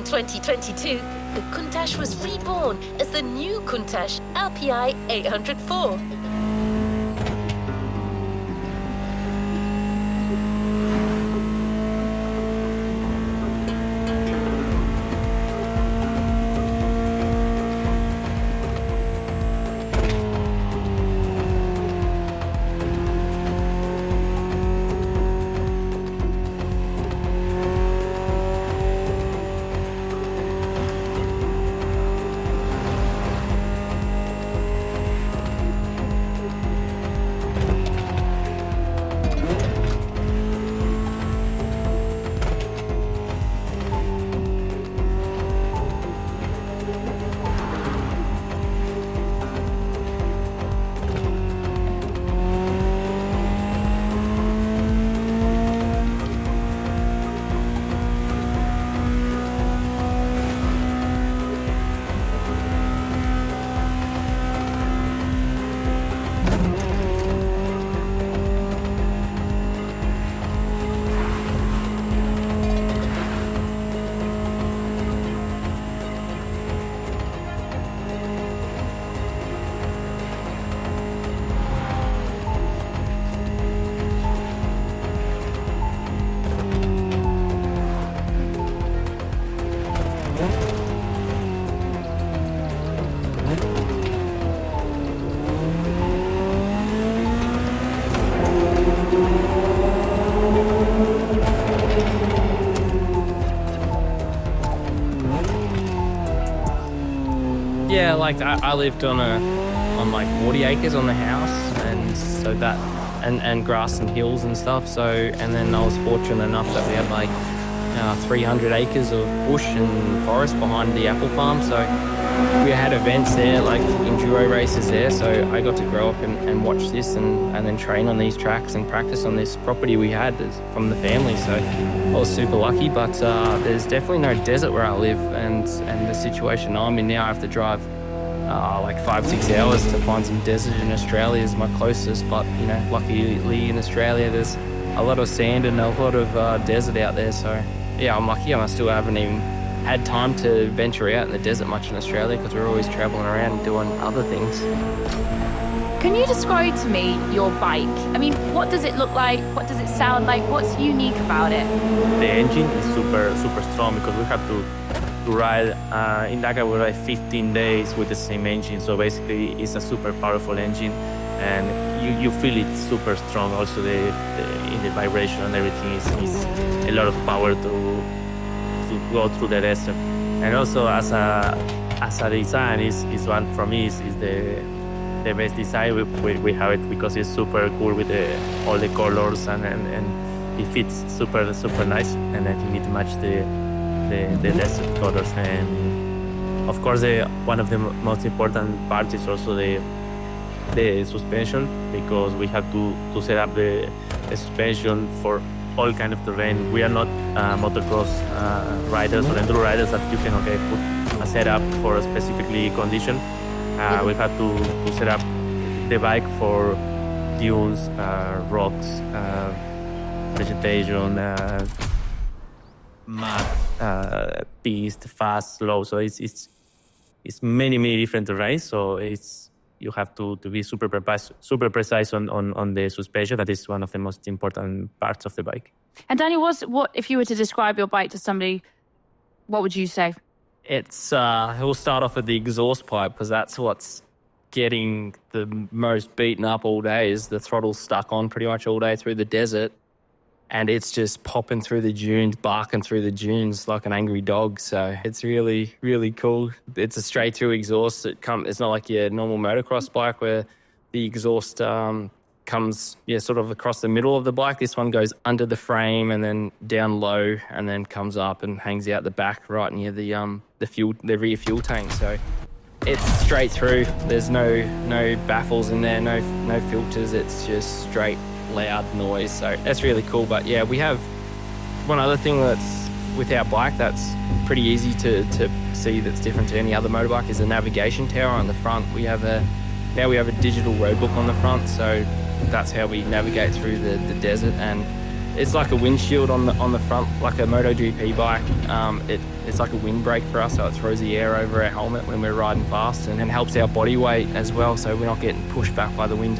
2022, the Countach was reborn as the new Countach LPI 804. Yeah, like I lived on like 40 acres on the house, and so that and grass and hills and stuff. So and then I was fortunate enough that we had like 300 acres of bush and forest behind the apple farm. So we had events there, like enduro races there. So I got to grow up and watch this and then train on these tracks and practice on this property we had from the family. So I was super lucky, but there's definitely no desert where I live, and the situation I'm in now, I have to drive like 5-6 hours to find some desert in Australia is my closest. But you know, luckily in Australia there's a lot of sand and a lot of desert out there. So yeah, I'm lucky. I still haven't even had time to venture out in the desert much in Australia because we're always traveling around doing other things. Can you describe to me your bike? I mean, what does it look like? What does it sound like? What's unique about it? The engine is super strong because we have to ride in Dakar. We ride 15 days with the same engine, so basically it's a super powerful engine, and you feel it super strong. Also, in the vibration and everything is a lot of power to go through the desert. And also as a design is one for me is the best design we have it, because it's super cool with all the colors and it fits super nice, and I think it matches the desert colors. And of course one of the most important parts is also the suspension, because we have to set up the suspension for all kind of terrain. We are not motocross riders or enduro riders that you can put a setup for a specifically condition. We have to set up the bike for dunes, rocks, vegetation, mud, piste, fast, slow. So it's many different terrains. So you have to be super precise on the suspension. That is one of the most important parts of the bike. And Daniel, what if you were to describe your bike to somebody, what would you say? It's we'll start off with the exhaust pipe, because that's what's getting the most beaten up all day. Is the throttle stuck on pretty much all day through the desert, and it's just popping through the dunes, barking through the dunes like an angry dog. So it's really cool. It's a straight through exhaust. It's not like your normal motocross bike where the exhaust comes sort of across the middle of the bike. This one goes under the frame and then down low and then comes up and hangs out the back right near the rear fuel tank. So it's straight through. There's no baffles in there, no filters. It's just straight loud noise. So that's really cool. But yeah, we have one other thing that's with our bike that's pretty easy to see that's different to any other motorbike is a navigation tower on the front. We have a digital roadbook on the front, so that's how we navigate through the desert. And it's like a windshield on the front, like a MotoGP bike. It's like a windbreak for us, so it throws the air over our helmet when we're riding fast, and then helps our body weight as well, so we're not getting pushed back by the wind.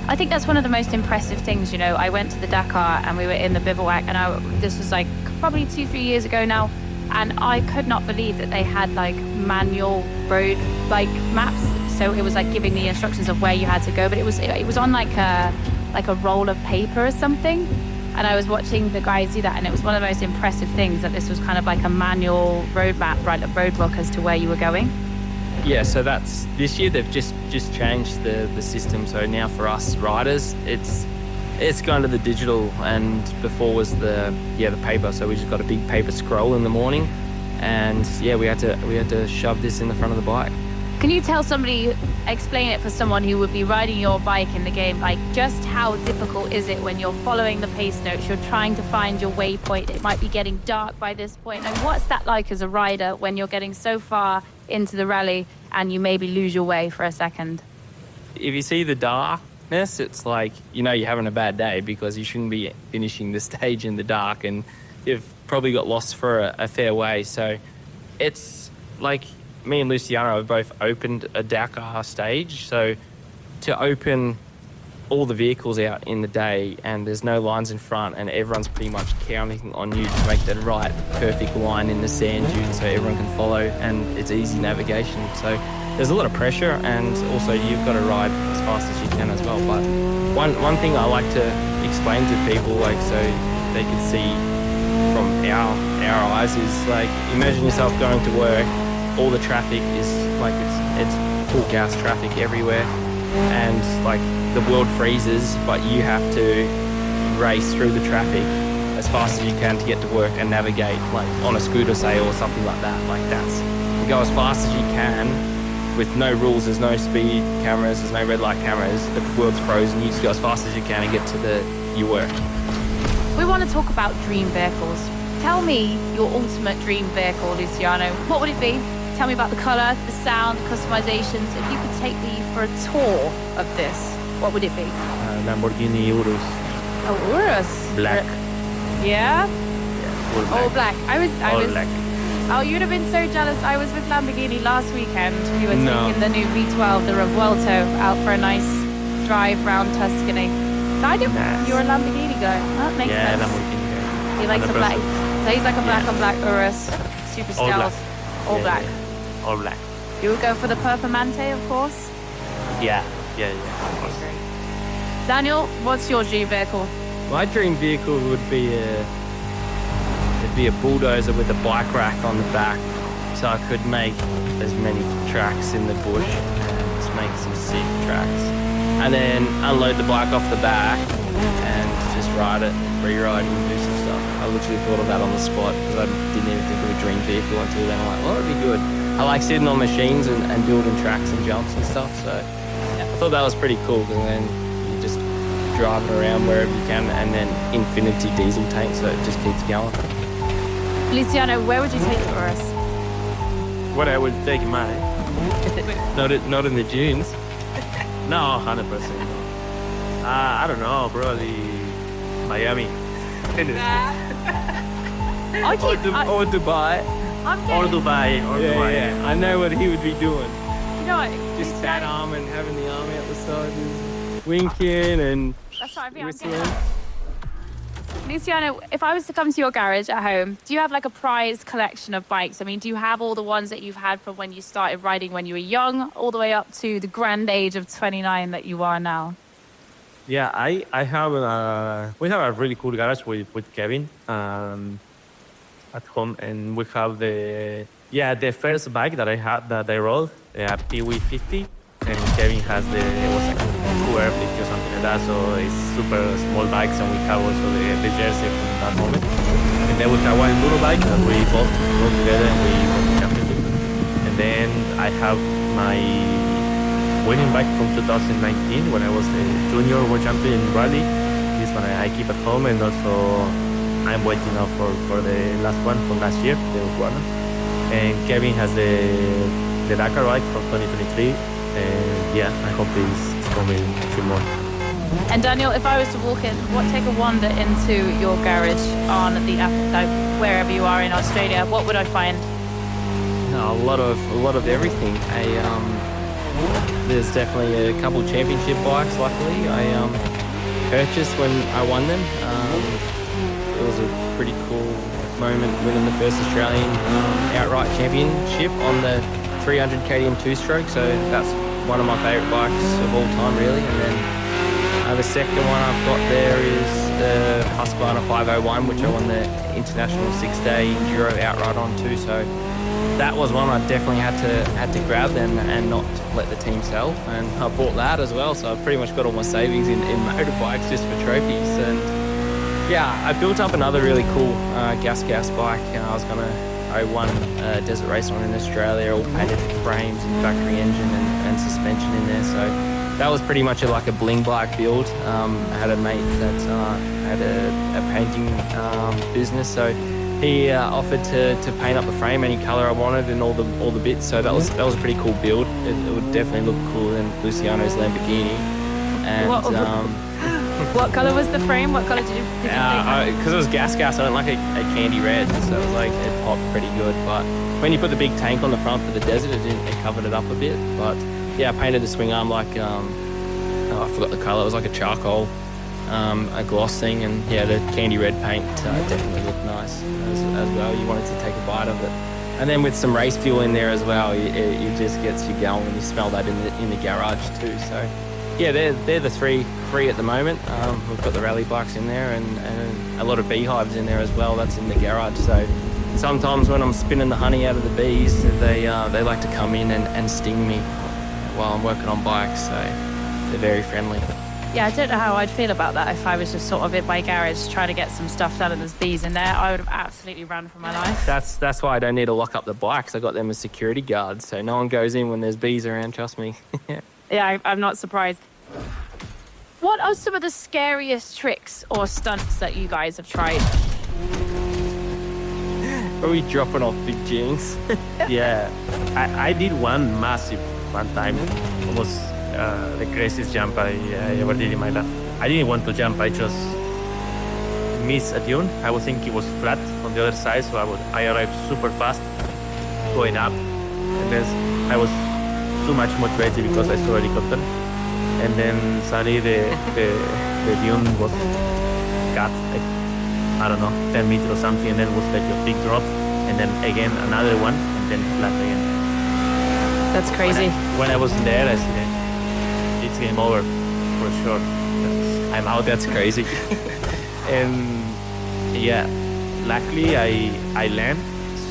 I think that's one of the most impressive things, you know. I went to the Dakar and we were in the bivouac, and this was like probably 2-3 years ago now, and I could not believe that they had like manual road bike maps. So it was like giving the instructions of where you had to go, but it was on like a roll of paper or something. And I was watching the guys do that, and it was one of the most impressive things that this was kind of like a manual road map, right, a road book as to where you were going. Yeah, so that's this year they've just changed the system. So now for us riders, it's gone to the digital, and before was the paper. So we just got a big paper scroll in the morning, and yeah, we had to shove this in the front of the bike. Can you tell somebody, explain it for someone who would be riding your bike in the game, like just how difficult is it when you're following the pace notes, you're trying to find your waypoint, it might be getting dark by this point, and what's that like as a rider when you're getting so far into the rally and you maybe lose your way for a second? If you see the darkness, it's like, you know, you're having a bad day because you shouldn't be finishing the stage in the dark, and you've probably got lost for a fair way. So it's like, me and Luciano have both opened a Dakar stage, so to open all the vehicles out in the day and there's no lines in front and everyone's pretty much counting on you to make the right perfect line in the sand dune so everyone can follow, and it's easy navigation. So there's a lot of pressure, and also you've got to ride as fast as you can as well. But one thing I like to explain to people, like, so they can see from our eyes, is like, imagine yourself going to work. All the traffic is like, it's full gas traffic everywhere, and like the world freezes, but you have to race through the traffic as fast as you can to get to work and navigate, like on a scooter, say, or something like that. Like, that's to go as fast as you can with no rules. There's no speed cameras, there's no red light cameras. The world's frozen. You just go as fast as you can and get to your work. We want to talk about dream vehicles. Tell me your ultimate dream vehicle, Luciano. What would it be? Tell me about the color, the sound, customizations. If you could take me for a tour of this, what would it be? Lamborghini Urus. Oh, Urus. Black. Yeah? Yeah, full black. All black. I was. Black. Oh, you'd have been so jealous. I was with Lamborghini last weekend. We were No. taking the new V12, the Revuelto, out for a nice drive round Tuscany. So I didn't. Nice. You're a Lamborghini guy. That makes Yeah, sense. Lamborghini. He likes a 100%. black. So he's like a black Yeah. on black Urus. Super All black. stealth. All Yeah, black. yeah. All black. You would go for the Performante, of course. Yeah, of course. Daniel, what's your dream vehicle? My dream vehicle would be a bulldozer with a bike rack on the back, so I could make as many tracks in the bush and make some sick tracks, and then unload the bike off the back and just ride it, free ride and do some stuff. I literally thought of that on the spot because I didn't even think of a dream vehicle until then. I'm like, well, it'd be good. I like sitting on machines and building tracks and jumps and stuff, so yeah, I thought that was pretty cool, because then you just drive it around wherever you can, and then infinity diesel tank, so it just keeps going. Luciano, where would you take it for us? What I would take mine? Not in the dunes. No, 100%. I don't know, probably Miami. Or Dubai. I'm Or getting, Dubai. Or Dubai. Yeah. I know what he would be doing. you know what? Just that arm and having the arm out the side, just winking and That's what I'm getting. whistling. Luciano, if I was to come to your garage at home, do you have like a prized collection of bikes? I mean, do you have all the ones that you've had from when you started riding when you were young, all the way up to the grand age of 29 that you are now? Yeah, I have we have a really cool garage with Kevin at home, and we have the first bike that I had that I rode, the Pee-wee 50, and Kevin has it was like a QR 50 or something like that, so it's super small bikes, and we have also the jersey from that moment. And then we have one little bike that we both rode together and we won the championship. And then I have my winning bike from 2019 when I was a junior world champion in rally. This one I keep at home, and also I'm waiting now for the last one from last year, the Oswana. And Kevin has the Dakar bike from 2023. And yeah, I hope it's coming a few more. And Daniel, if I was to take a wander into your garage on the like wherever you are in Australia, what would I find? A lot of everything. There's definitely a couple championship bikes. Luckily, I purchased when I won them. It was a pretty cool moment winning the first Australian outright championship on the 300 KTM two-stroke. So that's one of my favourite bikes of all time, really. And then the second one I've got there is the Husqvarna 501, which I won the international 6-day enduro outright on too. So that was one I definitely had to grab and not let the team sell. And I bought that as well. So I've pretty much got all my savings in motorbikes just for trophies. And yeah, I built up another really cool gas bike. I won a desert race on in Australia, all painted frames and factory engine and suspension in there. So that was pretty much like a bling bike build. I had a mate that had a painting business, so he offered to paint up the frame any color I wanted and all the bits. So that was a pretty cool build. It would definitely look cooler than Luciano's Lamborghini. And what color was the frame? What color did you pick? Because it was gas, I don't like a candy red, so it was like it popped pretty good. But when you put the big tank on the front for the desert, it covered it up a bit. But yeah, I painted the swing arm like I forgot the color. It was like a charcoal, a gloss thing, and yeah, the candy red paint definitely looked nice as well. You wanted to take a bite of it, and then with some race fuel in there as well, it just gets you going when you smell that in the garage too. So yeah, they're the three at the moment. We've got the rally bikes in there and a lot of beehives in there as well. That's in the garage. So sometimes when I'm spinning the honey out of the bees, they like to come in and sting me while I'm working on bikes. So they're very friendly. Yeah, I don't know how I'd feel about that if I was just sort of in my garage trying to get some stuff done and there's bees in there. I would have absolutely run for my life. That's why I don't need to lock up the bikes. I got them as security guards, so no one goes in when there's bees around, trust me. Yeah, I'm not surprised. What are some of the scariest tricks or stunts that you guys have tried? Are we dropping off big jeans? Yeah, I did one massive one time. It was the craziest jump I ever did in my life. I didn't want to jump, I just missed a dune. I was thinking it was flat on the other side, so I arrived super fast going up, and then I was too much motivated because I saw a helicopter, and then suddenly the dune was cut like, I don't know, 10 meters or something, and then it was like a big drop, and then again another one, and then flat again. That's crazy. When I was there, I said, it's game over for sure. I'm out. That's crazy. And yeah, luckily I land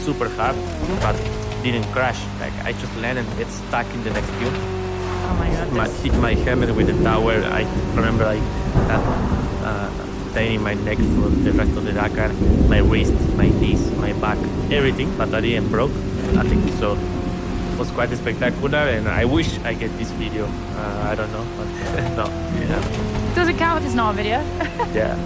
super hard, but didn't crash. Like I just landed and get stuck in the next dune. Oh my god. Hit my helmet with the tower. I remember I had pain in my neck for the rest of the Dakar, my wrist, my knees, my back, everything, but I didn't broke. Nothing. So it was quite spectacular, and I wish I get this video. I don't know, but no. Yeah. Doesn't count if it's not a video. Yeah.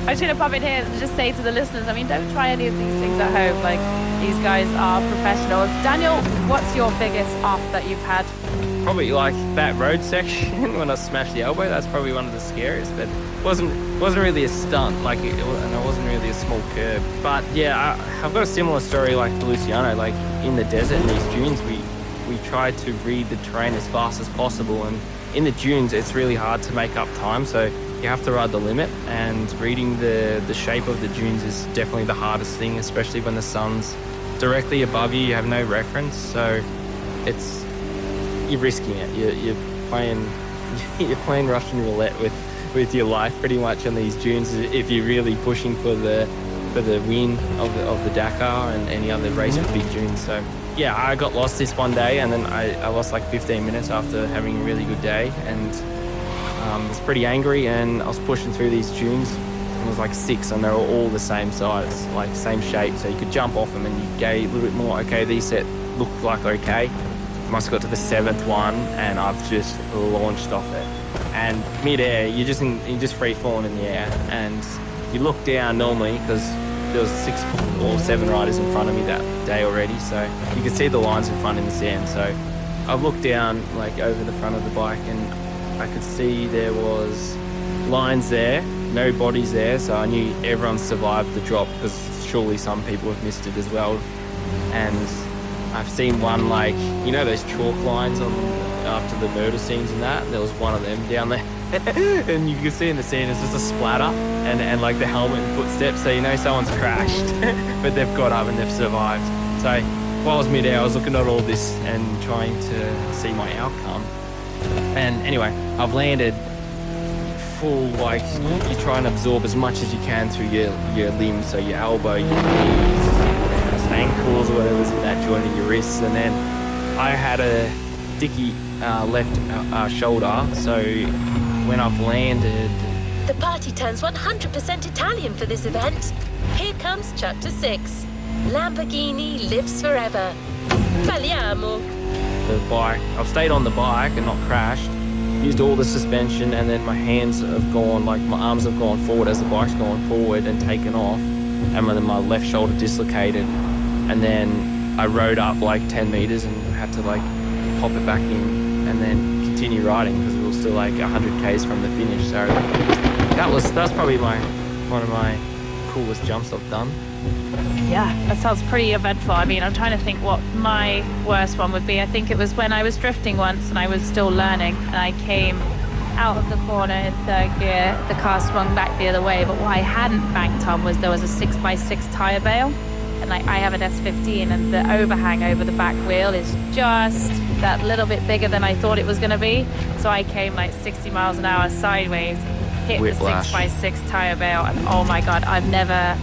I should have pop in here and just say to the listeners, I mean, don't try any of these things at home. Like, these guys are professionals. Daniel, what's your biggest off that you've had? Probably like that road section when I smashed the elbow. That's probably one of the scariest, but wasn't really a stunt. And it wasn't really a small curb. But yeah, I've got a similar story like to Luciano. Like in the desert in these dunes, we try to read the terrain as fast as possible, and in the dunes, it's really hard to make up time. So you have to ride the limit, and reading the shape of the dunes is definitely the hardest thing, especially when the sun's directly above you. You have no reference, so you're risking it. You're playing Russian roulette with your life pretty much on these dunes if you're really pushing for the win of the Dakar and any other race with big dunes. So yeah, I got lost this one day, and then I lost like 15 minutes after having a really good day, and I was pretty angry, and I was pushing through these dunes. It was like 6, and they were all the same size, like same shape, so you could jump off them and you gauge a little bit more. Okay, these set look like okay. Must have got to the 7th one, and I've just launched off it. And mid-air, you're just free falling in the air, and you look down normally because there was 6 or 7 riders in front of me that day already, so you could see the lines in front in the sand. So I've looked down like over the front of the bike, and I could see there was lines there, no bodies there, so I knew everyone survived the drop because surely some people have missed it as well. And I've seen one, like, you know those chalk lines on after the murder scenes and that? There was one of them down there. And you can see in the scene it's just a splatter and like the helmet and footsteps, so you know someone's crashed. But they've got up and they've survived. So while I was midair, I was looking at all this and trying to see my outcome. And anyway, I've landed full, like, you try and absorb as much as you can through your limbs, so your elbow, your knees, ankles, or whatever's in that joint of your wrists. And then I had a dicky left shoulder, so when I've landed... The party turns 100% Italian for this event. Here comes chapter 6. Lamborghini lives forever. Parliamo. The bike, I've stayed on the bike and not crashed, used all the suspension, and then my hands have gone, like my arms have gone forward as the bike's gone forward and taken off, and then my left shoulder dislocated. And then I rode up like 10 meters and had to like pop it back in and then continue riding because we were still like 100 k's from the finish. So that's probably one of my coolest jumps I've done. Yeah, that sounds pretty eventful. I mean, I'm trying to think what my worst one would be. I think it was when I was drifting once and I was still learning and I came out of the corner in third gear. The car swung back the other way, but what I hadn't banked on was there was a 6x6 tyre bale. And like I have an S15 and the overhang over the back wheel is just that little bit bigger than I thought it was going to be. So I came like 60 miles an hour sideways, hit Whiplash. the 6x6 tyre bale, and oh my God, I've never